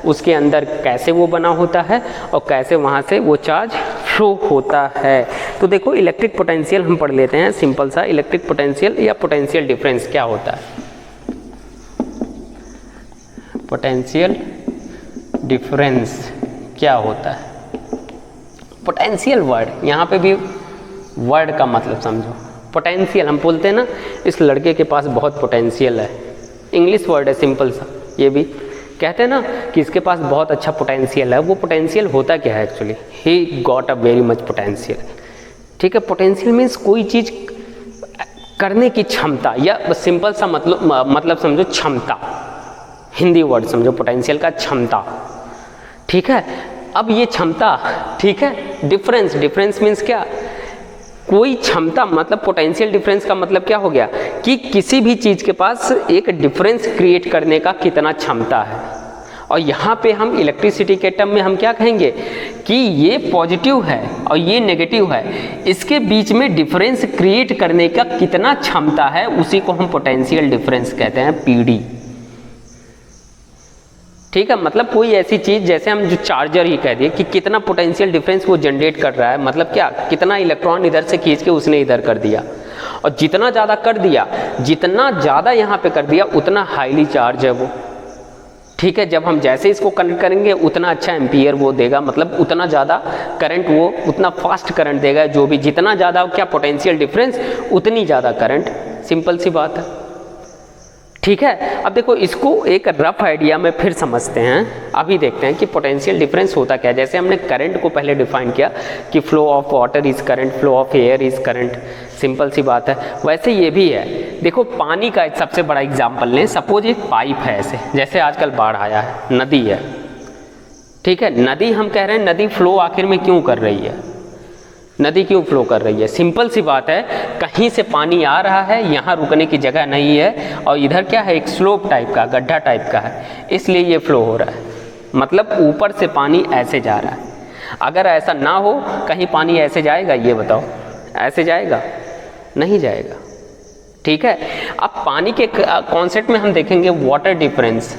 उसके अंदर कैसे वो बना होता है और कैसे वहाँ से वो चार्ज फ्लो होता है। तो देखो इलेक्ट्रिक पोटेंशियल हम पढ़ लेते हैं, सिंपल सा इलेक्ट्रिक पोटेंशियल या पोटेंशियल डिफरेंस क्या होता है। पोटेंशियल डिफरेंस क्या होता है। पोटेंशियल वर्ड, यहाँ पे भी वर्ड का मतलब समझो। पोटेंशियल हम बोलते हैं ना, इस लड़के के पास बहुत पोटेंशियल है, इंग्लिश वर्ड है सिंपल सा। ये भी कहते हैं ना कि इसके पास बहुत अच्छा पोटेंशियल है। वो पोटेंशियल होता क्या है actually, he got a very much potential. ठीक है, पोटेंशियल मीन्स कोई चीज़ करने की क्षमता, या सिंपल सा मतलब समझो क्षमता, हिंदी वर्ड समझो पोटेंशियल का क्षमता। ठीक है, अब ये क्षमता, ठीक है, डिफरेंस मीन्स क्या, कोई क्षमता, मतलब पोटेंशियल डिफरेंस का मतलब क्या हो गया कि किसी भी चीज़ के पास एक डिफरेंस क्रिएट करने का कितना क्षमता है। और यहाँ पे हम इलेक्ट्रिसिटी के टर्म में हम क्या कहेंगे कि ये पॉजिटिव है और ये नेगेटिव है, इसके बीच में डिफरेंस क्रिएट करने का कितना क्षमता है, उसी को हम पोटेंशियल डिफरेंस कहते हैं, पीडी। ठीक है, मतलब कोई ऐसी चीज़ जैसे हम जो चार्जर ही कह दिए कि कितना पोटेंशियल डिफरेंस वो जनरेट कर रहा है, मतलब क्या, कितना इलेक्ट्रॉन इधर से खींच के उसने इधर कर दिया, और जितना ज़्यादा कर दिया, जितना ज़्यादा यहाँ पे कर दिया उतना हाईली चार्ज है वो। ठीक है, जब हम जैसे इसको कनेक्ट करेंगे उतना अच्छा एम्पियर वो देगा, मतलब उतना ज़्यादा करंट, वो उतना फास्ट करंट देगा। जो भी जितना ज़्यादा क्या पोटेंशियल डिफरेंस उतनी ज़्यादा करंट, सिंपल सी बात है। ठीक है, अब देखो इसको एक रफ आइडिया में फिर समझते हैं। अभी देखते हैं कि पोटेंशियल डिफरेंस होता क्या है। जैसे हमने करंट को पहले डिफाइन किया कि flow of water is current, flow of air is current, simple सी बात है। वैसे ये भी है, देखो पानी का एक सबसे बड़ा एग्जांपल लें। सपोज एक पाइप है, ऐसे जैसे आजकल बाढ़ आया है, नदी है। ठीक है, नदी हम कह रहे हैं, नदी फ्लो आखिर में क्यों कर रही है, नदी क्यों फ्लो कर रही है, सिंपल सी बात है, कहीं से पानी आ रहा है, यहाँ रुकने की जगह नहीं है, और इधर क्या है, एक स्लोप टाइप का, गड्ढा टाइप का है, इसलिए ये फ्लो हो रहा है। मतलब ऊपर से पानी ऐसे जा रहा है। अगर ऐसा ना हो, कहीं पानी ऐसे जाएगा, ये बताओ, ऐसे जाएगा, नहीं जाएगा। ठीक है, अब पानी के कॉन्सेप्ट में हम देखेंगे वाटर डिफरेंस।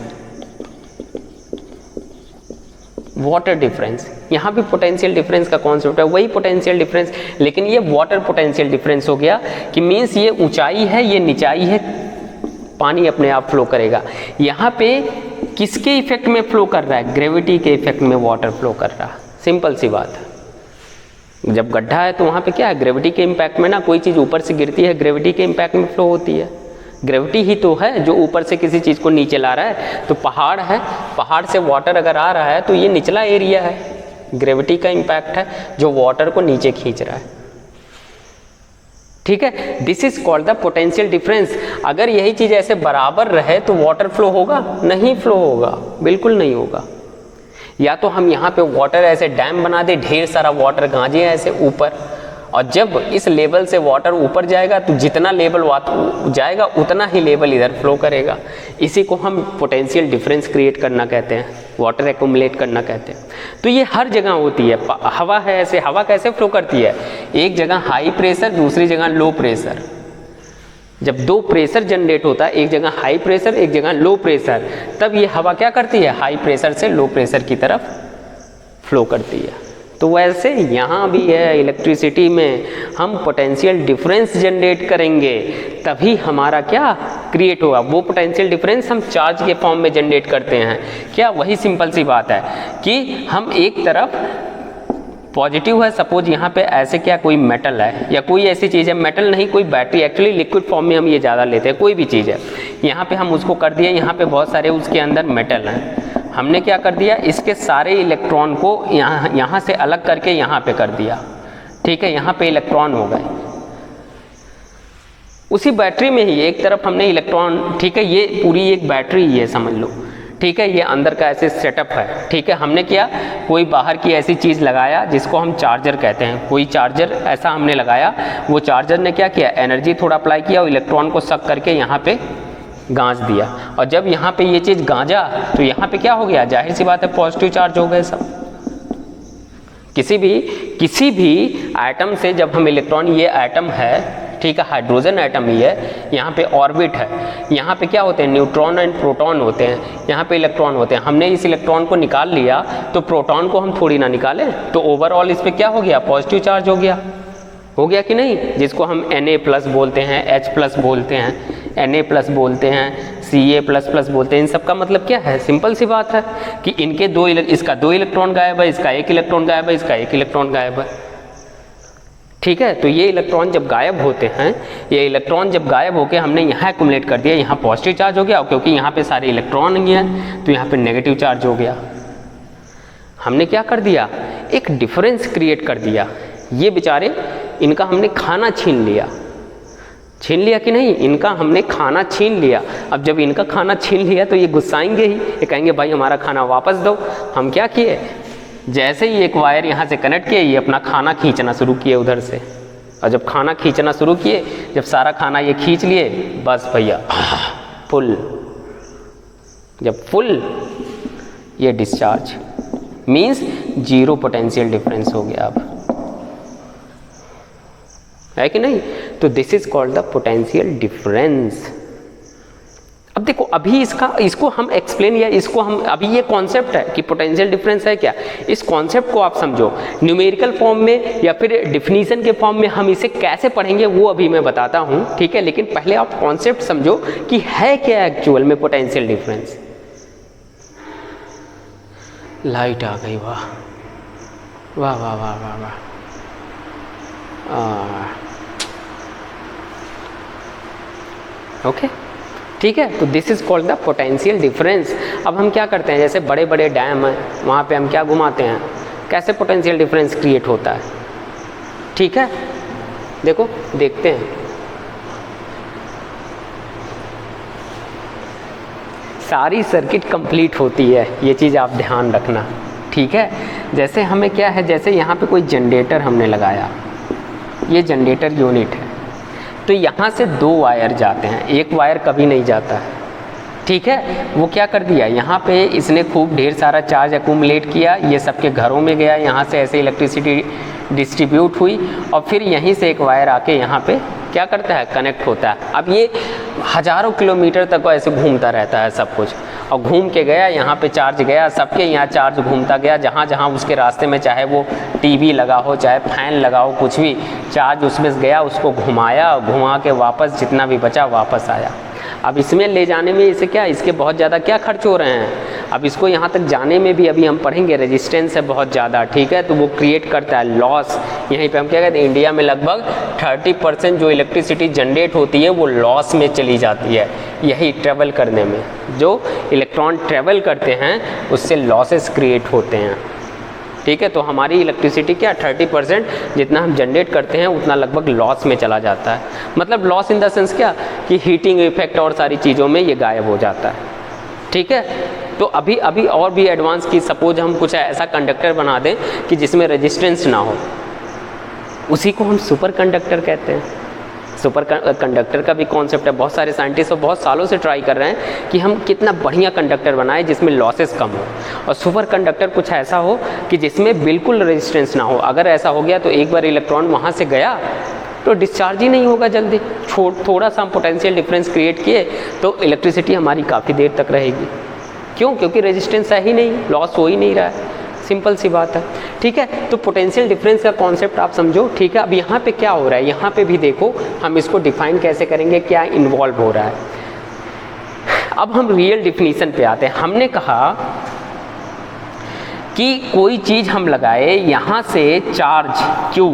वाटर डिफरेंस, यहाँ भी पोटेंशियल डिफरेंस का कॉन्सेप्ट है, वही पोटेंशियल डिफरेंस, लेकिन ये वाटर पोटेंशियल डिफरेंस हो गया कि मीन्स ये ऊंचाई है, ये निचाई है, पानी अपने आप फ्लो करेगा। यहाँ पे किसके इफेक्ट में फ्लो कर रहा है, ग्रेविटी के इफेक्ट में वाटर फ्लो कर रहा है, सिंपल सी बात है। जब गड्ढा है तो वहाँ पे क्या है, ग्रेविटी के इम्पैक्ट में ना, कोई चीज़ ऊपर से गिरती है, ग्रेविटी के इम्पैक्ट में फ्लो होती है। ग्रेविटी ही तो है जो ऊपर से किसी चीज़ को नीचे ला रहा है। तो पहाड़ है, पहाड़ से वाटर अगर आ रहा है तो ये निचला एरिया है, ग्रेविटी का इम्पैक्ट है जो वाटर को नीचे खींच रहा है। ठीक है, this is called the potential difference. अगर यही चीज़ ऐसे बराबर रहे तो वाटर फ्लो होगा, नहीं फ्लो होगा, बिल्कुल नहीं होगा। या तो हम यहाँ पे वाटर ऐसे डैम बना दे, ढेर सारा वाटर गांजे ऐसे ऊपर, और जब इस लेवल से वाटर ऊपर जाएगा तो जितना लेवल जाएगा उतना ही लेवल इधर फ्लो करेगा। इसी को हम पोटेंशियल डिफरेंस क्रिएट करना कहते हैं, वाटर एक्यूमुलेट करना कहते हैं। तो ये हर जगह होती है। हवा है, ऐसे हवा कैसे फ्लो करती है, एक जगह हाई प्रेशर, दूसरी जगह लो प्रेशर। जब दो प्रेशर जनरेट होता है, एक जगह हाई प्रेशर, एक जगह लो प्रेशर, तब ये हवा क्या करती है, हाई प्रेशर से लो प्रेशर की तरफ फ्लो करती है। तो वैसे यहाँ भी है, इलेक्ट्रिसिटी में हम पोटेंशियल डिफरेंस जनरेट करेंगे तभी हमारा क्या क्रिएट होगा। वो पोटेंशियल डिफरेंस हम चार्ज के फॉर्म में जनरेट करते हैं। क्या, वही सिंपल सी बात है कि हम एक तरफ पॉजिटिव है, सपोज यहाँ पे ऐसे क्या कोई मेटल है या कोई ऐसी चीज़ है, मेटल नहीं कोई बैटरी, एक्चुअली लिक्विड फॉर्म में हम ये ज़्यादा लेते हैं, कोई भी चीज़ है, यहाँ पे हम उसको कर दिए, यहाँ पे बहुत सारे उसके अंदर मेटल हैं, हमने क्या कर दिया, इसके सारे इलेक्ट्रॉन को यहाँ से अलग करके यहाँ पे कर दिया। ठीक है, यहाँ पे इलेक्ट्रॉन हो गए। उसी बैटरी में ही एक तरफ हमने इलेक्ट्रॉन, ठीक है, ये पूरी एक बैटरी ये समझ लो, ठीक है, ये अंदर का ऐसे सेटअप है। ठीक है, हमने क्या, कोई बाहर की ऐसी चीज़ लगाया जिसको हम चार्जर कहते हैं, कोई चार्जर ऐसा हमने लगाया, वो चार्जर ने क्या किया, एनर्जी थोड़ा अप्लाई किया और इलेक्ट्रॉन को सक करके यहाँ पे गांज दिया। और जब यहाँ पे ये चीज़ गांजा तो यहाँ पे क्या हो गया, जाहिर सी बात है पॉजिटिव चार्ज हो गए सब। किसी भी एटम से जब हम इलेक्ट्रॉन, ये एटम है, ठीक है, हाइड्रोजन एटम ही है, यहाँ पे ऑर्बिट है, यहाँ पे क्या होते हैं, न्यूट्रॉन एंड प्रोटॉन होते हैं, यहाँ पे इलेक्ट्रॉन होते हैं। हमने इस इलेक्ट्रॉन को निकाल लिया तो प्रोटॉन को हम थोड़ी ना निकालें, तो ओवरऑल इस पे क्या हो गया, पॉजिटिव चार्ज हो गया कि नहीं, जिसको हम Na+ बोलते हैं, H+ बोलते हैं, Na+ बोलते हैं, Ca++ बोलते हैं। इन सब का मतलब क्या है, सिंपल सी बात है कि इनके इसका 2 इलेक्ट्रॉन गायब है, इसका 1 इलेक्ट्रॉन गायब है, इसका 1 इलेक्ट्रॉन गायब है। ठीक है, तो ये इलेक्ट्रॉन जब गायब होते हैं, ये इलेक्ट्रॉन जब गायब होकर हमने यहाँ एक्युमुलेट कर दिया, यहाँ पॉजिटिव चार्ज हो गया, क्योंकि यहाँ पे सारे इलेक्ट्रॉन नहीं है तो यहाँ पे नेगेटिव चार्ज हो गया। हमने क्या कर दिया, एक डिफरेंस क्रिएट कर दिया। ये बेचारे, इनका हमने खाना छीन लिया कि नहीं, इनका हमने खाना छीन लिया। अब जब इनका खाना छीन लिया तो ये गुस्साएंगे ही, ये कहेंगे भाई हमारा खाना वापस दो। हम क्या किए, जैसे ही एक वायर यहाँ से कनेक्ट किए, ये अपना खाना खींचना शुरू किए उधर से, और जब खाना खींचना शुरू किए, जब सारा खाना ये खींच लिए, बस भैया फुल, जब फुल ये डिस्चार्ज मीन्स 0 पोटेंशियल डिफरेंस हो गया। अब है कि नहीं, तो this is called the potential difference. अब देखो, अभी इसको हम एक्सप्लेन, या इसको हम अभी, ये कॉन्सेप्ट है कि पोटेंशियल डिफरेंस है क्या, इस कॉन्सेप्ट को आप समझो। न्यूमेरिकल फॉर्म में या फिर डिफिनीशन के फॉर्म में हम इसे कैसे पढ़ेंगे वो अभी मैं बताता हूँ, ठीक है, लेकिन पहले आप कॉन्सेप्ट समझो कि है क्या एक्चुअल में पोटेंशियल डिफरेंस। लाइट आ गई, वाह वाह वाह वाह वाह वाह, ओके, ठीक है। तो this is called the potential difference. अब हम क्या करते हैं, जैसे बड़े बड़े डैम हैं, वहाँ पे हम क्या घुमाते हैं, कैसे पोटेंशियल डिफरेंस क्रिएट होता है, ठीक है। देखो, देखते हैं, सारी सर्किट कंप्लीट होती है, ये चीज़ आप ध्यान रखना, ठीक है। जैसे हमें क्या है, जैसे यहाँ पे कोई जनरेटर हमने लगाया, ये जनरेटर यूनिट है, तो यहाँ से 2 वायर जाते हैं, एक वायर कभी नहीं जाता है, ठीक है। वो क्या कर दिया, यहाँ पे इसने खूब ढेर सारा चार्ज एक्यूमुलेट किया, ये सबके घरों में गया, यहाँ से ऐसे इलेक्ट्रिसिटी डिस्ट्रीब्यूट हुई, और फिर यहीं से एक वायर आके यहाँ पे क्या करता है, कनेक्ट होता है। अब ये हज़ारों किलोमीटर तक ऐसे घूमता रहता है सब कुछ, और घूम के गया, यहाँ पे चार्ज गया, सबके यहाँ चार्ज घूमता गया, जहाँ जहाँ उसके रास्ते में, चाहे वो टीवी लगा हो, चाहे फैन लगा हो, कुछ भी चार्ज उसमें गया, उसको घुमाया, घुमा के वापस जितना भी बचा वापस आया। अब इसमें ले जाने में इसे क्या, इसके बहुत ज़्यादा क्या खर्च हो रहे हैं, अब इसको यहाँ तक जाने में भी अभी हम पढ़ेंगे, रेजिस्टेंस है बहुत ज़्यादा, ठीक है, तो वो क्रिएट करता है लॉस। यहीं पे हम क्या कहते हैं, इंडिया में लगभग 30% जो इलेक्ट्रिसिटी जनरेट होती है वो लॉस में चली जाती है, यही ट्रेवल करने में, जो इलेक्ट्रॉन ट्रेवल करते हैं उससे लॉसेस क्रिएट होते हैं, ठीक है। तो हमारी इलेक्ट्रिसिटी क्या 30% जितना हम जनरेट करते हैं उतना लगभग लॉस में चला जाता है। मतलब लॉस इन द सेंस क्या, कि हीटिंग इफेक्ट और सारी चीज़ों में ये गायब हो जाता है, ठीक है। तो अभी और भी एडवांस की, सपोज हम कुछ ऐसा कंडक्टर बना दें कि जिसमें रेजिस्टेंस ना हो, उसी को हम सुपर कंडक्टर कहते हैं। सुपर कंडक्टर का भी कॉन्सेप्ट है, बहुत सारे साइंटिस्ट और बहुत सालों से ट्राई कर रहे हैं कि हम कितना बढ़िया कंडक्टर बनाएं जिसमें लॉसेस कम हो, और सुपर कंडक्टर कुछ ऐसा हो कि जिसमें बिल्कुल रेजिस्टेंस ना हो। अगर ऐसा हो गया तो एक बार इलेक्ट्रॉन वहाँ से गया तो डिस्चार्ज ही नहीं होगा जल्दी। थोड़ा सा हम पोटेंशियल डिफरेंस क्रिएट किए तो इलेक्ट्रिसिटी हमारी काफ़ी देर तक रहेगी। क्यों? क्योंकि रेजिस्टेंस है ही नहीं, लॉस हो ही नहीं रहा है, सिंपल सी बात है, ठीक है। तो पोटेंशियल डिफरेंस का कॉन्सेप्ट आप समझो, ठीक है। अब यहाँ पे क्या हो रहा है, यहाँ पे भी देखो, हम इसको डिफाइन कैसे करेंगे, क्या इन्वॉल्व हो रहा है। अब हम रियल डिफिनीशन पे आते हैं। हमने कहा कि कोई चीज़ हम लगाए, यहाँ से चार्ज Q,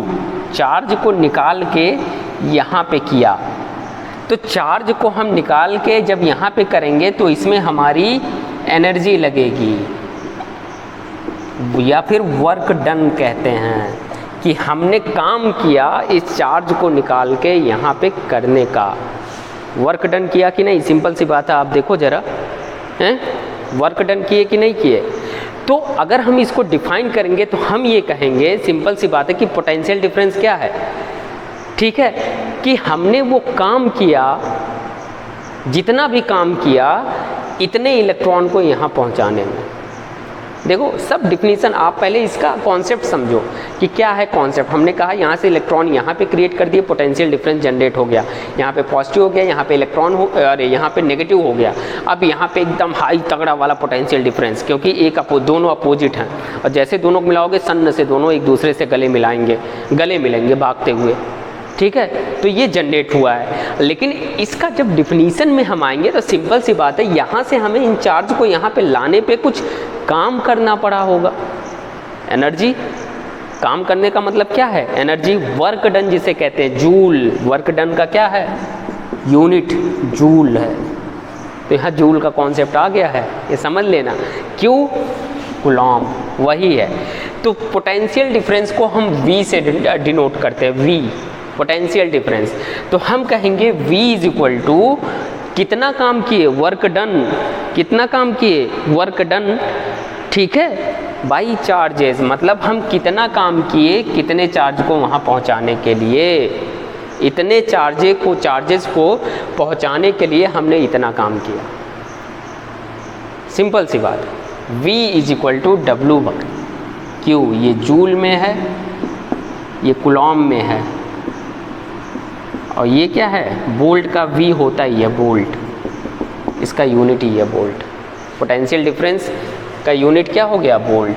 चार्ज को निकाल के यहाँ पे किया, तो चार्ज को हम निकाल के जब यहाँ पे करेंगे तो इसमें हमारी एनर्जी लगेगी, या फिर वर्क डन कहते हैं, कि हमने काम किया इस चार्ज को निकाल के यहाँ पे करने का। वर्क डन किया कि नहीं, सिंपल सी बात है, आप देखो ज़रा, हैं वर्क डन किए कि नहीं किए। तो अगर हम इसको डिफाइन करेंगे तो हम ये कहेंगे, सिंपल सी बात है, कि पोटेंशियल डिफरेंस क्या है, ठीक है, कि हमने वो काम किया, जितना भी काम किया, इतने इलेक्ट्रॉन को यहाँ पहुँचाने में, देखो सब डिफिनीसन, आप पहले इसका कॉन्सेप्ट समझो कि क्या है कॉन्सेप्ट। हमने कहा यहाँ से इलेक्ट्रॉन यहाँ पे क्रिएट कर दिए, पोटेंशियल डिफरेंस जनरेट हो गया, यहाँ पे पॉजिटिव हो गया, यहाँ पे इलेक्ट्रॉन हो, अरे यहाँ पे नेगेटिव हो गया। अब यहाँ पे एकदम हाई तगड़ा वाला पोटेंशियल डिफरेंस, क्योंकि दोनों अपोजिट हैं, और जैसे दोनों को मिलाओगे सन्न से दोनों एक दूसरे से गले मिलेंगे भागते हुए, ठीक है। तो ये जनरेट हुआ है। लेकिन इसका जब डिफिनीसन में हम आएंगे तो सिंपल सी बात है, यहाँ से हमें इन चार्ज को यहाँ पे लाने पे कुछ काम करना पड़ा होगा। एनर्जी, काम करने का मतलब क्या है, एनर्जी, वर्क डन जिसे कहते हैं, जूल। वर्क डन का क्या है, यूनिट जूल है। तो यहाँ जूल का कॉन्सेप्ट आ गया है, ये समझ लेना। क्यों, कूलॉम वही है। तो पोटेंशियल डिफरेंस को हम V से डिनोट करते हैं, V पोटेंशियल डिफरेंस। तो हम कहेंगे V इज इक्वल टू कितना काम किए, वर्क डन, कितना काम किए, वर्क डन, ठीक है, बाई चार्जेस, मतलब हम कितना काम किए कितने चार्ज को वहाँ पहुँचाने के लिए, इतने चार्जेस को पहुँचाने के लिए हमने इतना काम किया। सिंपल सी बात है। V is equal to W/Q, ये जूल में है, ये कूलॉम में है, और ये क्या है, वोल्ट का V होता ही है, वोल्ट, इसका यूनिट ही है वोल्ट। पोटेंशियल डिफरेंस का यूनिट क्या हो गया, वोल्ट,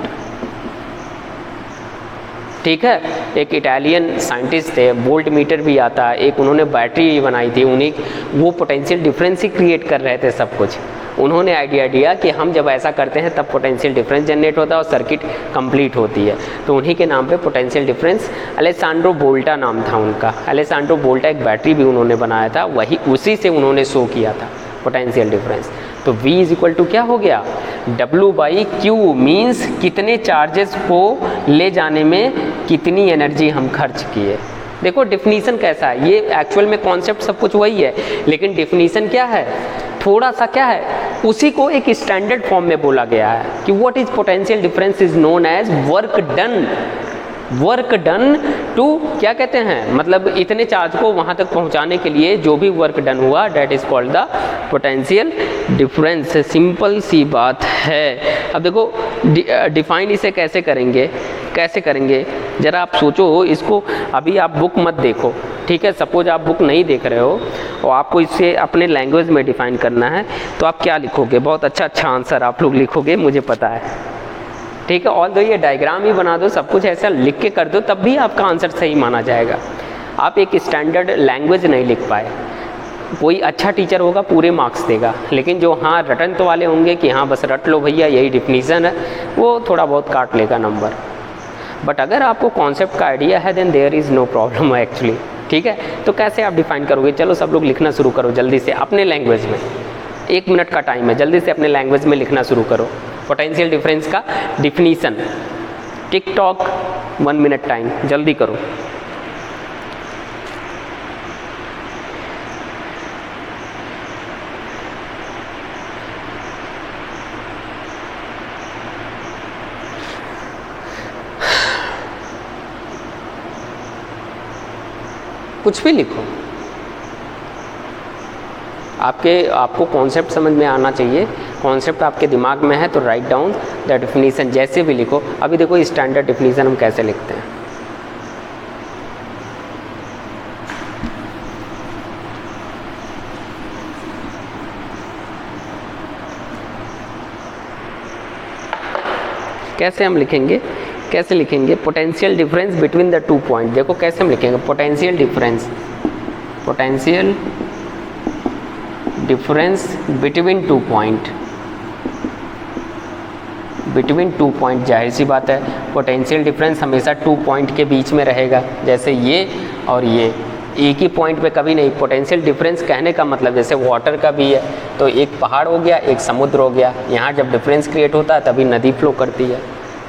ठीक है। एक इटालियन साइंटिस्ट थे, वोल्ट मीटर भी आता है, एक उन्होंने बैटरी बनाई थी, उन्हीं वो पोटेंशियल डिफरेंस ही क्रिएट कर रहे थे सब कुछ। उन्होंने आइडिया दिया कि हम जब ऐसा करते हैं तब पोटेंशियल डिफरेंस जनरेट होता है और सर्किट कंप्लीट होती है। तो उन्हीं के नाम पे पोटेंशियल डिफरेंस, अलेसांड्रो वोल्टा नाम था उनका। अलेसांड्रो वोल्टा एक बैटरी भी उन्होंने बनाया था, वही उसी से उन्होंने शो किया था पोटेंशियल डिफरेंस। तो V इज इक्वल टू क्या हो गया, W/Q, मीन्स कितने चार्जेस को ले जाने में कितनी एनर्जी हम खर्च किए। देखो डिफिनीसन कैसा है, ये एक्चुअल में कॉन्सेप्ट सब कुछ वही है, लेकिन डिफिनीसन क्या है, थोड़ा सा क्या है, उसी को एक स्टैंडर्ड फॉर्म में बोला गया है कि what is potential difference is known as work done. Work done to क्या कहते हैं, मतलब इतने चार्ज को वहाँ तक पहुँचाने के लिए जो भी वर्क डन हुआ, that is called the potential difference. Simple सी बात है। अब देखो डिफाइन इसे कैसे करेंगे ज़रा आप सोचो इसको। अभी आप बुक मत देखो, ठीक है, सपोज आप बुक नहीं देख रहे हो और आपको इसे अपने लैंग्वेज में डिफाइन करना है, तो आप क्या लिखोगे, बहुत अच्छा आंसर आप लोग लिखोगे, मुझे पता है, ठीक है। ऑल दो ये डायग्राम ही बना दो, सब कुछ ऐसा लिख के कर दो, तब भी आपका आंसर सही माना जाएगा। आप एक स्टैंडर्ड लैंग्वेज नहीं लिख पाए, कोई अच्छा टीचर होगा पूरे मार्क्स देगा, लेकिन जो हाँ रटन तो वाले होंगे कि हाँ बस रट लो भैया यही डिफिनीसन है, वो थोड़ा बहुत काट लेगा नंबर। बट अगर आपको कॉन्सेप्ट का आइडिया है then there is no problem actually, ठीक है। तो कैसे आप डिफाइन करोगे, चलो सब लोग लिखना शुरू करो जल्दी से अपने लैंग्वेज में, 1 मिनट का टाइम है, जल्दी से अपने लैंग्वेज में लिखना शुरू करो पोटेंशियल डिफरेंस का definition. Tick tock 1 minute time, जल्दी करो। कुछ भी लिखो, आपको कॉन्सेप्ट समझ में आना चाहिए। कॉन्सेप्ट आपके दिमाग में है तो राइट डाउन द डिफिनीसन, जैसे भी लिखो। अभी देखो स्टैंडर्ड डिफिनीसन हम कैसे लिखते हैं। कैसे हम लिखेंगे, कैसे लिखेंगे potential difference between the 2 point. देखो कैसे हम लिखेंगे potential difference between 2 point, between 2 point. जाहिर सी बात है पोटेंशियल डिफरेंस हमेशा 2 पॉइंट के बीच में रहेगा, जैसे ये और ये, एक ही पॉइंट पे कभी नहीं। पोटेंशियल डिफरेंस कहने का मतलब जैसे वाटर का भी है, तो एक पहाड़ हो गया एक समुद्र हो गया, यहाँ जब डिफरेंस क्रिएट होता है तभी नदी फ्लो करती है,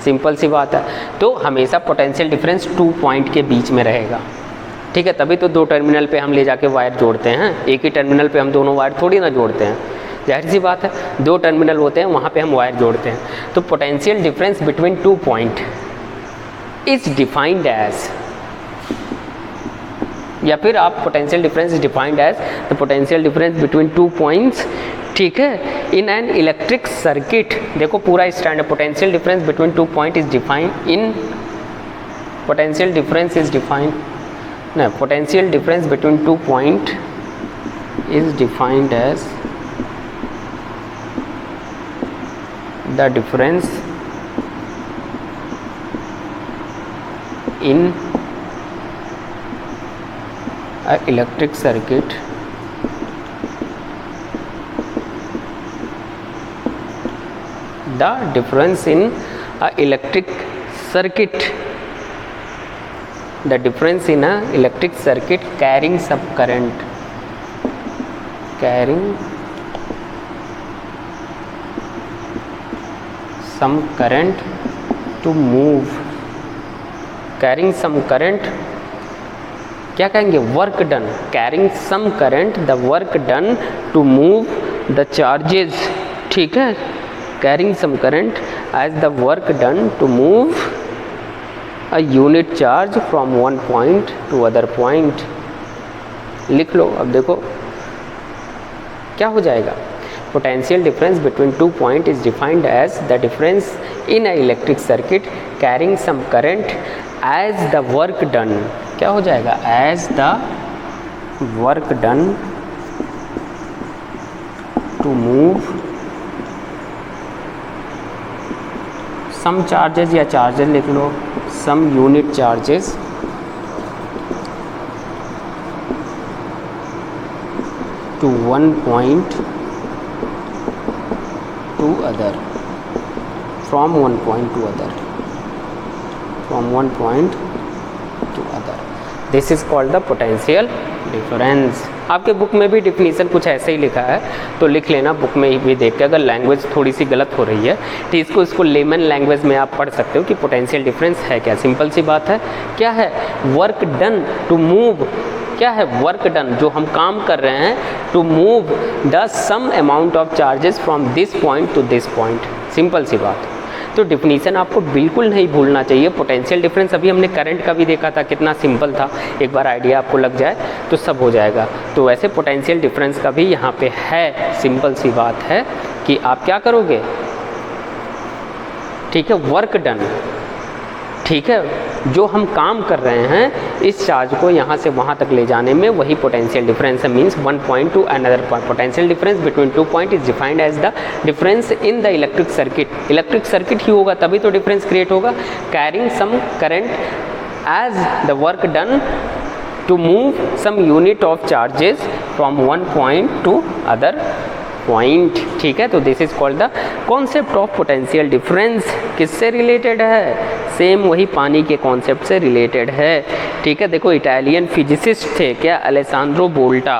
सिंपल सी बात है। तो हमेशा पोटेंशियल डिफरेंस 2 पॉइंट के बीच में रहेगा, ठीक है। तभी तो 2 टर्मिनल पे हम ले जाके वायर जोड़ते हैं, एक ही टर्मिनल पे हम दोनों वायर थोड़ी ना जोड़ते हैं, जाहिर सी बात है 2 टर्मिनल होते हैं वहाँ पे हम वायर जोड़ते हैं। तो potential difference between 2 point is defined as, या फिर आप potential difference is defined as the potential difference between 2 points, ठीक है। इन एन इलेक्ट्रिक सर्किट, देखो पूरा standard, potential difference between 2 point is defined in, potential difference is defined, no, potential difference between 2 point is defined as the difference in a electric circuit the difference in a electric circuit, the difference in a electric circuit carrying some current, carrying some current to move, carrying some current, क्या कहेंगे, work done, carrying some current, the work done to move the charges, ठीक है, carrying some current as the work done to move a unit charge from one point to other point, लिख लो। अब देखो क्या हो जाएगा, potential difference between 2 point is defined as the difference in a electric circuit carrying some current as the work done, क्या हो जाएगा, as the work done to move some charges, या चार्जेस लिख लो, some unit charges to one point to other, from one point to other, from one point to other, this is called the potential difference। आपके book में भी definition कुछ ऐसे ही लिखा है, तो लिख लेना बुक में भी देख के, अगर लैंग्वेज थोड़ी सी गलत हो रही है तो इसको लेमन लैंग्वेज में आप पढ़ सकते हो कि पोटेंशियल डिफरेंस है क्या। सिंपल सी बात है, क्या है, वर्क डन टू मूव, क्या है, वर्क डन, जो हम काम कर रहे हैं, to move the some amount of charges from this point to this point, simple सी बात। तो डिफिनीसन आपको बिल्कुल नहीं भूलना चाहिए। पोटेंशियल डिफरेंस अभी हमने करंट का भी देखा था, कितना सिंपल था, एक बार आइडिया आपको लग जाए तो सब हो जाएगा। तो वैसे पोटेंशियल डिफरेंस का भी यहाँ पे है, सिंपल सी बात है कि आप क्या करोगे, ठीक है, वर्क डन, ठीक है, जो हम काम कर रहे हैं इस चार्ज को यहाँ से वहाँ तक ले जाने में, वही पोटेंशियल डिफरेंस है। Means one point to another point, potential difference between 2 point is defined as the difference in the electric circuit. Electric circuit ही होगा तभी तो डिफरेंस क्रिएट होगा, carrying some current as the work done to move some unit of charges from one point to other point, ठीक है। तो this is called the concept of potential difference. किससे related है, सेम वही पानी के concept से रिलेटेड है, ठीक है। देखो इटालियन फिजिसिस्ट थे क्या, अलेसांड्रो बोल्टा,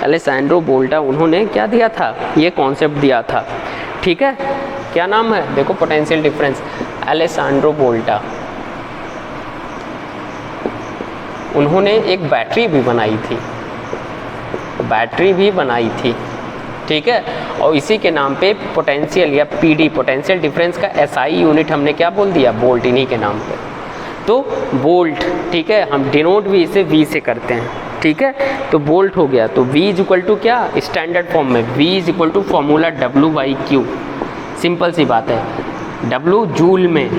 अलेसांड्रो बोल्टा, उन्होंने क्या दिया था, ये कॉन्सेप्ट दिया था, ठीक है। क्या नाम है, देखो पोटेंशियल डिफरेंस, अलेसांड्रो बोल्टा। उन्होंने एक बैटरी भी बनाई थी, बैटरी भी बनाई थी, ठीक है। और इसी के नाम पे पोटेंशियल या पीडी, पोटेंशियल डिफरेंस का एसआई यूनिट हमने क्या बोल दिया, बोल्ट, इन्हीं के नाम पे। तो बोल्ट, ठीक है, हम डिनोट भी इसे वी से करते हैं, ठीक है। तो बोल्ट हो गया, तो V इज इक्वल टू क्या, स्टैंडर्ड फॉर्म में V is equal to formula W/Q, simple सी बात है। W जूल में,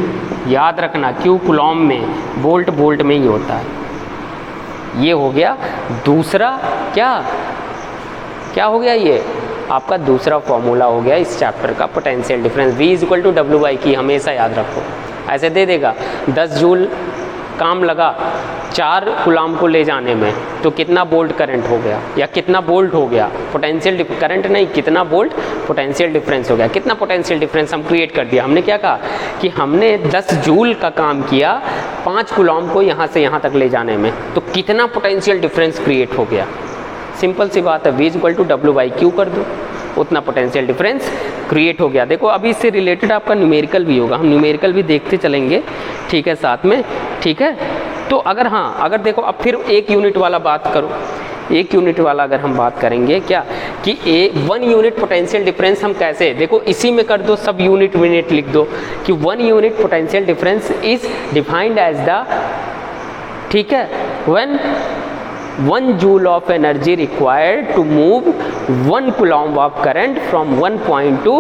याद रखना, Q कूलॉम में, बोल्ट बोल्ट में ही होता है। ये हो गया दूसरा, क्या हो गया, ये आपका दूसरा फॉर्मूला हो गया इस चैप्टर का, potential difference. V is equal to W/Q, हमेशा याद रखो, ऐसे दे देगा 10 जूल काम लगा 4 कूलॉम को ले जाने में, तो कितना वोल्ट करंट हो गया, या कितना वोल्ट हो गया, पोटेंशियल करंट नहीं, कितना वोल्ट पोटेंशियल डिफरेंस हो गया। कितना पोटेंशियल डिफरेंस हम क्रिएट कर दिया, हमने क्या कहा कि हमने 10 जूल का काम किया 5 कूलॉम को यहाँ से यहाँ तक ले जाने में, तो कितना पोटेंशियल डिफरेंस क्रिएट हो गया। सिंपल सी बात है, V is equal to W/Q कर दो, उतना पोटेंशियल डिफरेंस क्रिएट हो गया। देखो अभी इससे रिलेटेड आपका न्यूमेरिकल भी होगा, हम न्यूमेरिकल भी देखते चलेंगे, ठीक है, साथ में, ठीक है। तो अगर हाँ, अगर देखो अब फिर एक यूनिट वाला बात करो, एक यूनिट वाला अगर हम बात करेंगे क्या कि 1 यूनिट पोटेंशियल डिफरेंस हम कैसे, देखो इसी में कर दो, सब यूनिट लिख दो कि 1 unit potential difference is defined as the, ठीक है, when 1 joule of energy required to move 1 coulomb of current from one point to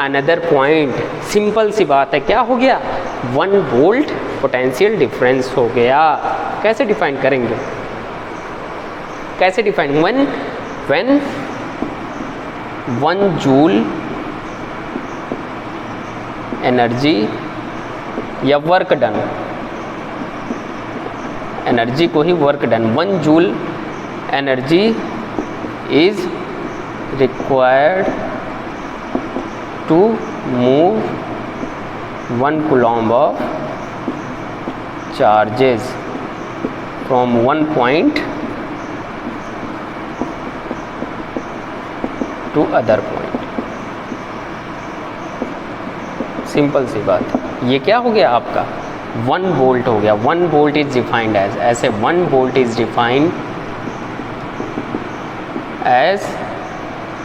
another point। Simple सी बात है, क्या हो गया? 1 वोल्ट पोटेंशियल डिफरेंस हो गया। कैसे डिफाइन करेंगे? कैसे डिफाइन? when 1 जूल एनर्जी या वर्क डन, एनर्जी को ही work done, 1 joule energy is required to move 1 coulomb of charges from one point to other point. Simple सी बात है। ये क्या हो गया आपका? 1 वोल्ट हो गया। 1 वोल्ट इज डिफाइंड एज, ऐसे 1 वोल्ट इज डिफाइंड एज,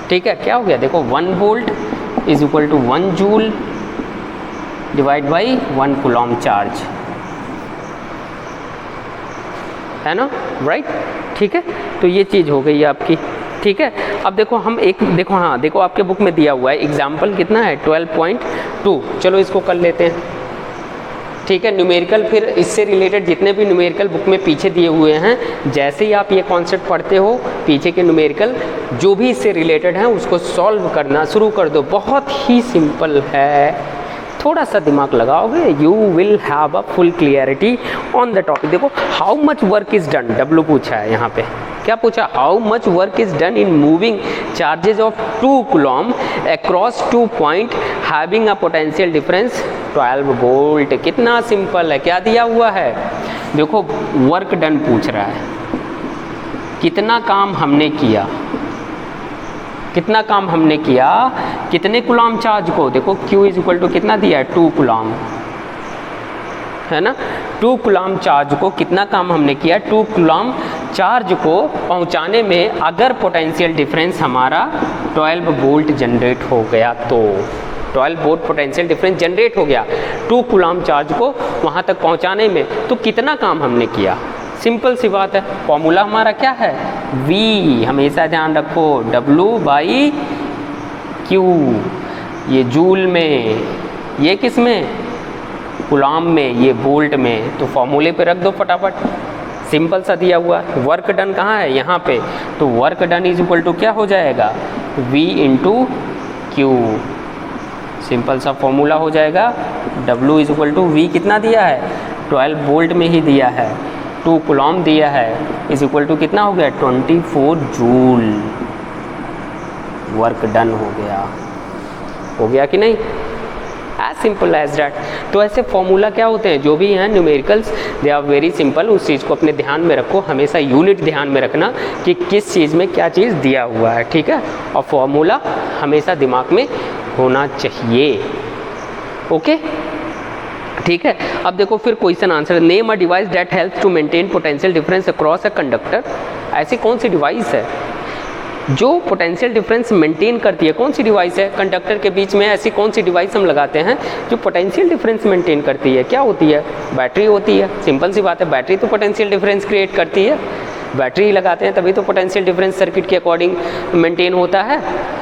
ठीक है, क्या हो गया? देखो 1 volt is equal to 1 joule divide by 1 coulomb charge, है ना, राइट? ठीक है, तो ये चीज़ हो गई आपकी। ठीक है, अब देखो हम एक, देखो हाँ, देखो आपके बुक में दिया हुआ है एग्जाम्पल कितना है? 12.2। चलो इसको कर लेते हैं। ठीक है, न्यूमेरिकल, फिर इससे रिलेटेड जितने भी न्यूमेरिकल बुक में पीछे दिए हुए हैं, जैसे ही आप ये कॉन्सेप्ट पढ़ते हो, पीछे के न्यूमेरिकल जो भी इससे रिलेटेड हैं उसको सॉल्व करना शुरू कर दो। बहुत ही सिंपल है, थोड़ा सा दिमाग लगाओगे, you will have a full clarity on the topic. देखो how much work is done, W पूछा है यहाँ पे, क्या पूछा? How much work is done in moving charges of 2 coulomb across 2 point having a potential difference 12 volt. कितना सिंपल है, क्या दिया हुआ है? देखो वर्क डन पूछ रहा है, कितना काम हमने किया, कितना काम हमने किया, कितने coulomb चार्ज को, देखो Q इज इक्वल टू कितना दिया है? 2 coulomb, है ना, 2 coulomb चार्ज को कितना काम हमने किया? 2 coulomb चार्ज को पहुंचाने में अगर पोटेंशियल डिफरेंस हमारा 12 वोल्ट जनरेट हो गया तो 12 वोल्ट पोटेंशियल डिफरेंस जनरेट हो गया 2 coulomb चार्ज को वहां तक पहुंचाने में, तो कितना काम हमने किया? सिंपल सी बात है, फॉर्मूला हमारा क्या है? V, हमेशा ध्यान रखो, W बाई Q, ये जूल में, ये किस में? coulomb में, ये वोल्ट में। तो फॉर्मूले पे रख दो फटाफट, सिंपल सा दिया हुआ। वर्क डन कहाँ है? यहाँ पे। तो work done is equal to क्या हो जाएगा? V इंटू Q, सिंपल सा फॉर्मूला हो जाएगा। W is equal to V कितना दिया है? 12 वोल्ट में ही दिया है, 2 coulomb दिया है, इज इक्वल टू कितना हो गया? 24 जूल। वर्क डन हो गया कि नहीं? As simple as that. तो ऐसे फॉर्मूला क्या होते हैं, जो भी हैं numericals, they are very simple. उस चीज़ को अपने ध्यान में रखो, हमेशा यूनिट ध्यान में रखना कि किस चीज़ में क्या चीज़ दिया हुआ है, ठीक है, और फॉर्मूला हमेशा दिमाग में होना चाहिए। ओके, ठीक है। अब देखो फिर question answer, name a device that helps to maintain potential difference across a conductor. ऐसी कौन सी डिवाइस है जो पोटेंशियल डिफरेंस मेंटेन करती है? कौन सी डिवाइस है? कंडक्टर के बीच में ऐसी कौन सी डिवाइस हम लगाते हैं जो पोटेंशियल डिफरेंस मेंटेन करती है? क्या होती है? बैटरी होती है। सिंपल सी बात है, बैटरी तो पोटेंशियल डिफरेंस क्रिएट करती है, बैटरी लगाते हैं तभी तो पोटेंशियल डिफरेंस सर्किट के अकॉर्डिंग मेंटेन होता है।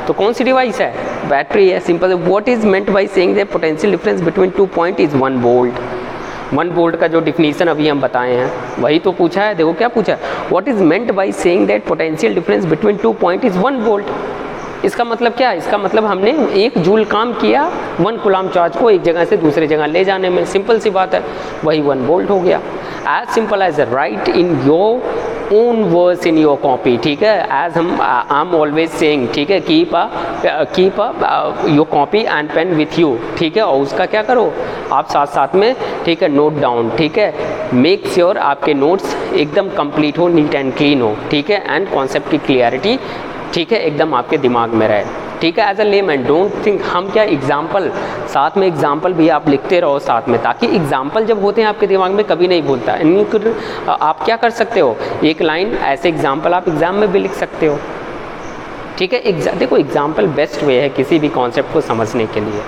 तो कौन सी डिवाइस है? बैटरी है। Simple. What is meant by saying that potential difference between 2 point is 1 volt? 1 volt का जो डिफिनीशन अभी हम बताए हैं वही तो पूछा है। देखो क्या पूछा है, what is meant by saying that potential difference between 2 point is 1 volt? इसका मतलब क्या है? इसका मतलब हमने 1 जूल काम किया 1 coulomb चार्ज को एक जगह से दूसरी जगह ले जाने में। सिंपल सी बात है, वही 1 वोल्ट हो गया। As simple as write in your own words in your copy, ठीक है। As I am always saying, ठीक है, keep your copy and pen with you, ठीक है, और उसका क्या करो आप साथ साथ में, ठीक है, नोट डाउन, ठीक है। मेक श्योर आपके नोट्स एकदम कंप्लीट हो, नीट एंड क्लीन हो, ठीक है, एंड कॉन्सेप्ट की क्लियरिटी, ठीक है, एकदम आपके दिमाग में रहे, ठीक है। As a layman don't think, हम क्या एग्जाम्पल, साथ में एग्जाम्पल भी आप लिखते रहो साथ में, ताकि एग्जाम्पल जब होते हैं आपके दिमाग में कभी नहीं भूलता। आप क्या कर सकते हो, एक लाइन ऐसे एग्जाम्पल आप एग्जाम में भी लिख सकते हो, ठीक है। देखो एग्जाम्पल बेस्ट वे है किसी भी कॉन्सेप्ट को समझने के लिए,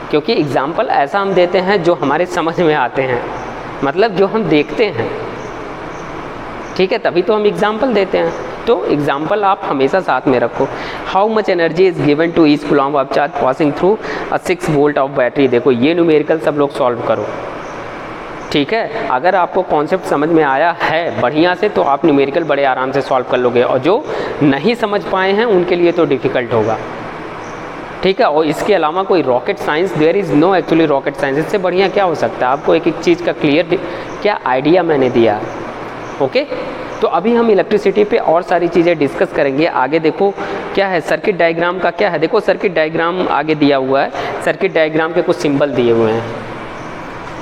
क्योंकि एग्जाम्पल ऐसा हम देते हैं जो हमारे समझ में आते हैं, मतलब जो हम देखते हैं, ठीक है, तभी तो हम एग्जाम्पल देते हैं। तो एग्जाम्पल आप हमेशा साथ में रखो। How much energy is given to each coulomb of charge passing through a 6 volt of battery. देखो ये न्यूमेरिकल सब लोग सॉल्व करो, ठीक है। अगर आपको कॉन्सेप्ट समझ में आया है बढ़िया से तो आप न्यूमेरिकल बड़े आराम से सॉल्व कर लोगे, और जो नहीं समझ पाए हैं उनके लिए तो डिफ़िकल्ट होगा, ठीक है। और इसके अलावा कोई rocket science, there is no actually rocket science, इससे बढ़िया क्या हो सकता है। आपको एक एक चीज़ का क्लियर क्या आइडिया मैंने दिया, ओके। तो अभी हम इलेक्ट्रिसिटी पे और सारी चीज़ें डिस्कस करेंगे आगे। देखो क्या है सर्किट डायग्राम का, क्या है देखो सर्किट डायग्राम आगे दिया हुआ है। सर्किट डायग्राम के कुछ सिंबल दिए हुए हैं,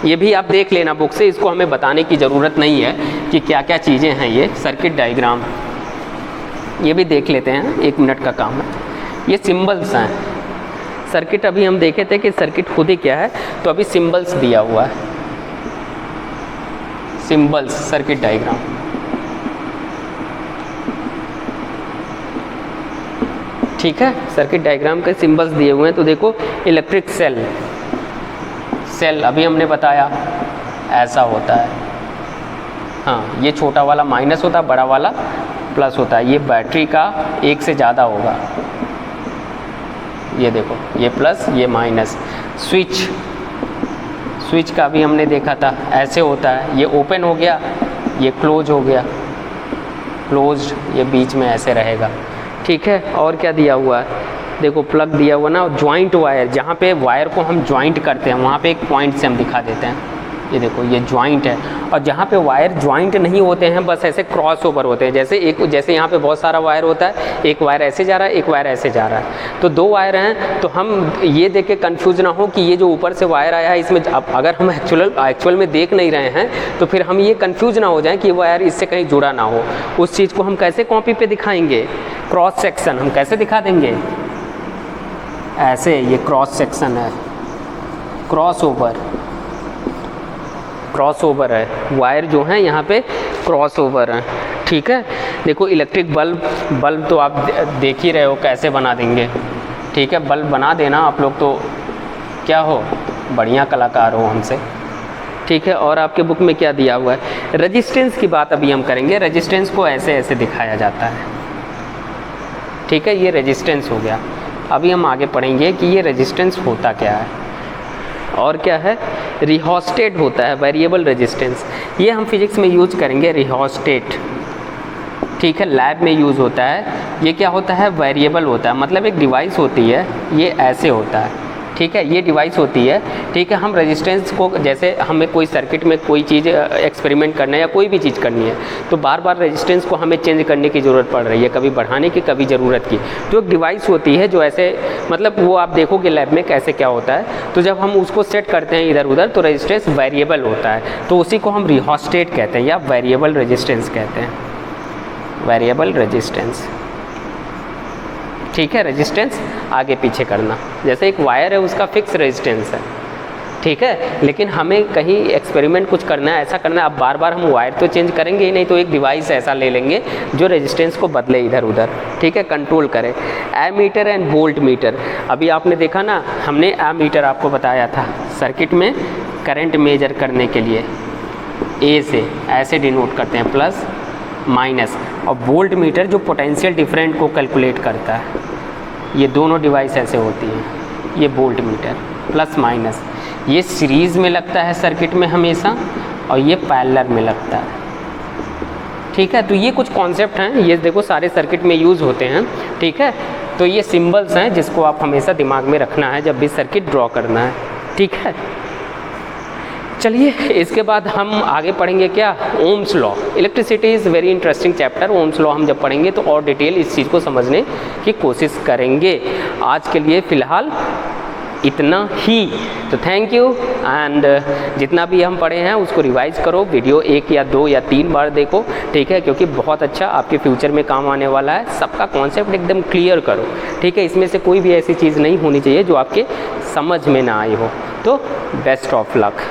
ये भी आप देख लेना बुक से, इसको हमें बताने की ज़रूरत नहीं है कि क्या क्या चीज़ें हैं। ये सर्किट डायग्राम ये भी देख लेते हैं, 1 मिनट का काम है। ये सिंबल्स हैं सर्किट, अभी हम देखे थे कि सर्किट खुद ही क्या है, तो अभी सिंबल्स दिया हुआ है, सिंबल्स सर्किट डायग्राम। ठीक है, सर्किट डायग्राम के सिंबल्स दिए हुए हैं। तो देखो इलेक्ट्रिक सेल, सेल अभी हमने बताया ऐसा होता है, हाँ ये छोटा वाला माइनस होता है, बड़ा वाला प्लस होता है। ये बैटरी का 1 से ज़्यादा होगा, ये देखो ये प्लस ये माइनस। स्विच, स्विच का भी हमने देखा था ऐसे होता है, ये ओपन हो गया ये क्लोज हो गया, क्लोज ये बीच में ऐसे रहेगा, ठीक है। और क्या दिया हुआ है देखो प्लग दिया हुआ ना, जॉइंट वायर, जहाँ पे वायर को हम जॉइंट करते हैं वहाँ पे एक पॉइंट से हम दिखा देते हैं, ये देखो ये जॉइंट है। और जहाँ पे वायर जॉइंट नहीं होते हैं, बस ऐसे क्रॉस ओवर होते हैं, जैसे यहाँ पे बहुत सारा वायर होता है, एक वायर ऐसे जा रहा है एक वायर ऐसे जा रहा है, तो 2 वायर हैं। तो हम ये देख के कन्फ्यूज ना हो कि ये जो ऊपर से वायर आया है इसमें, अब अगर हम एक्चुअल में देख नहीं रहे हैं तो फिर हम ये कन्फ्यूज ना हो जाएं कि वायर इससे कहीं जुड़ा ना हो। उस चीज़ को हम कैसे कॉपी पे दिखाएंगे, क्रॉस सेक्शन हम कैसे दिखा देंगे, ऐसे ये क्रॉस सेक्शन है, क्रॉस ओवर है, वायर जो हैं यहाँ पे क्रॉस ओवर हैं, ठीक है। देखो इलेक्ट्रिक बल्ब तो आप देख ही रहे हो कैसे बना देंगे, ठीक है। बल्ब बना देना आप लोग तो क्या हो, बढ़िया कलाकार हो हमसे, ठीक है। और आपके बुक में क्या दिया हुआ है, रेजिस्टेंस की बात अभी हम करेंगे। रेजिस्टेंस को ऐसे ऐसे दिखाया जाता है, ठीक है, ये रेजिस्टेंस हो गया। अभी हम आगे पढ़ेंगे कि ये रेजिस्टेंस होता क्या है। और क्या है, रिहोस्टेट होता है, वेरिएबल रेजिस्टेंस, ये हम फिजिक्स में यूज करेंगे रिहोस्टेट, ठीक है, लैब में यूज़ होता है। ये क्या होता है, वेरिएबल होता है, मतलब एक डिवाइस होती है, ये ऐसे होता है, ठीक है, ये डिवाइस होती है, ठीक है। हम रेजिस्टेंस को, जैसे हमें कोई सर्किट में कोई चीज़ एक्सपेरिमेंट करना है या कोई भी चीज़ करनी है, तो बार बार रेजिस्टेंस को हमें चेंज करने की ज़रूरत पड़ रही है, कभी बढ़ाने की कभी ज़रूरत की। तो एक डिवाइस होती है जो ऐसे, मतलब वो आप देखोगे लैब में कैसे क्या होता है, तो जब हम उसको सेट करते हैं इधर उधर तो रेजिस्टेंस वेरिएबल होता है, तो उसी को हम रिहोस्टेट कहते हैं या वेरिएबल रेजिस्टेंस कहते हैं, वेरिएबल रेजिस्टेंस, ठीक है। रेजिस्टेंस आगे पीछे करना, जैसे एक वायर है उसका फिक्स रेजिस्टेंस है, ठीक है, लेकिन हमें कहीं एक्सपेरिमेंट कुछ करना है, ऐसा करना है, अब बार बार हम वायर तो चेंज करेंगे ही नहीं, तो एक डिवाइस ऐसा ले लेंगे जो रेजिस्टेंस को बदले इधर उधर, ठीक है, कंट्रोल करे। एमीटर एंड वोल्ट मीटर, अभी आपने देखा ना, हमने एमीटर आपको बताया था सर्किट में करंट मेजर करने के लिए, ए से ऐसे डिनोट करते हैं प्लस माइनस, और वोल्ट मीटर जो पोटेंशियल डिफरेंट को कैलकुलेट करता है, ये दोनों डिवाइस ऐसे होती हैं, ये वोल्ट मीटर प्लस माइनस, ये सीरीज़ में लगता है सर्किट में हमेशा, और ये पैरेलल में लगता है, ठीक है। तो ये कुछ कॉन्सेप्ट हैं, ये देखो सारे सर्किट में यूज़ होते हैं, ठीक है। तो ये सिंबल्स हैं जिसको आप हमेशा दिमाग में रखना है जब भी सर्किट ड्रॉ करना है, ठीक है। चलिए इसके बाद हम आगे पढ़ेंगे क्या, Ohm's law. Electricity is very interesting chapter, Ohm's law हम जब पढ़ेंगे तो और डिटेल इस चीज़ को समझने की कोशिश करेंगे। आज के लिए फ़िलहाल इतना ही, तो थैंक यू। एंड जितना भी हम पढ़े हैं उसको रिवाइज करो, वीडियो 1 या 2 या 3 बार देखो, ठीक है, क्योंकि बहुत अच्छा आपके फ्यूचर में काम आने वाला है। सबका कॉन्सेप्ट एकदम क्लियर करो, ठीक है, इसमें से कोई भी ऐसी चीज़ नहीं होनी चाहिए जो आपके समझ में ना आई हो। तो बेस्ट ऑफ लक।